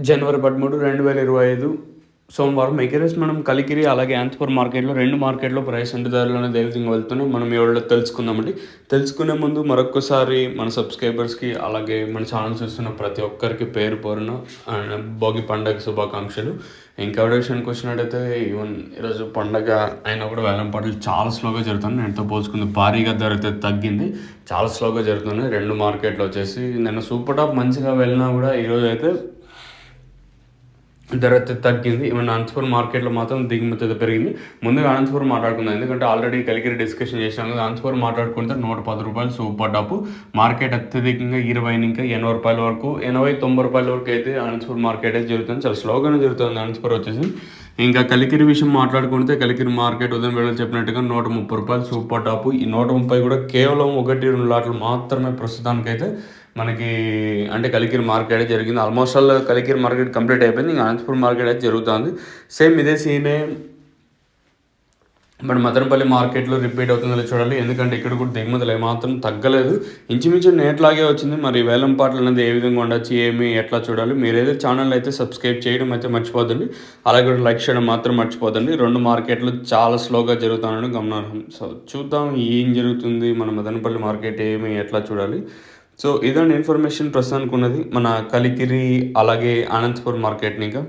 జనవరి 13, 2025 సోమవారం ఎగరేసి మనం కలికిరి అలాగే అనంతపురం మార్కెట్‌లో 2 మార్కెట్‌లో ప్రైస్ అంటే ధరలు అనేది ఏ విధంగా వెళ్తున్నాయి మనం ఈ వీడియోలో తెలుసుకుందామండి. తెలుసుకునే ముందు మరొక్కసారి మన సబ్‌స్క్రైబర్స్‌కి అలాగే మన ఛానెల్ చూస్తున్న ప్రతి ఒక్కరికి పేరు పేరున భోగి పండగ శుభాకాంక్షలు. ఇంకా విషయానికి వచ్చినట్టయితే ఈవెన్ ఈరోజు పండగ అయినా కూడా వేలం పాటలు చాలా స్లోగా జరుగుతున్నాయి. నిన్నటితో పోల్చుకుంటే భారీగా ధర అయితే తగ్గింది. చాలా స్లోగా జరుగుతున్నాయి 2 మార్కెట్‌లో వచ్చేసి. నిన్న సూపర్ టాప్ మంచిగా వెళ్ళినా కూడా ఈరోజు అయితే ధర అయితే తగ్గింది. ఈవెన్ అనంతపురం మార్కెట్‌లో మాత్రం దిగుమతి అయితే పెరిగింది. ముందుగా అనంతపురం మాట్లాడుకుందాం. ఎందుకంటే ఆల్రెడీ కలికిరి డిస్కషన్ చేసాం కదా. అనంతపురం మాట్లాడుకుంటే రూ. 110 సూపర్ టాప్. మార్కెట్ అత్యధికంగా 20 నుంచి రూ. 80 వరకు 80, 90 వరకు అయితే అనంతపురం మార్కెట్ అయితే జరుగుతుంది. చాలా స్లోగానే జరుగుతుంది అనంతపురం వచ్చేసి. ఇంకా కలికిరి విషయం మాట్లాడుకుంటే కలికిరి మార్కెట్ ఉదయం వేళలో చెప్పినట్టుగా రూ. 130 సూపర్ టాప్. ఈ 130 కూడా కేవలం 1, 2 లాట్లు మాత్రమే ప్రస్తుతానికైతే మనకి అంటే కలికిరి మార్కెట్ జరిగింది. Almost all Kalikiri market complete అయిపోయింది. ఇంకా అనంతపురం మార్కెట్ అయితే జరుగుతుంది. సేమ్ ఇదే సీనే మన మదనపల్లి మార్కెట్లో రిపీట్ అవుతుందో చూడాలి. ఎందుకంటే ఇక్కడ కూడా దిగుమతులు ఏమాత్రం తగ్గలేదు. ఇంచుమించు నేట్లాగే వచ్చింది. మరి వేలం పాటలు అనేది ఏ విధంగా ఉండొచ్చు ఏమి ఎట్లా చూడాలి. మీరైతే ఛానల్ అయితే సబ్స్క్రైబ్ చేయడం అయితే మర్చిపోదండి. అలాగే లైక్ చేయడం మాత్రం మర్చిపోదండి. 2 మార్కెట్లు చాలా స్లోగా జరుగుతానని గమనార్హం. సో చూద్దాం ఏం జరుగుతుంది మన మదనపల్లి మార్కెట్ ఏమి ఎట్లా చూడాలి. సో ఇదండి ఇన్ఫర్మేషన్ ప్రస్తుతానికి ఉన్నది మన కలికిరి అలాగే అనంతపురం మార్కెట్ని. ఇంకా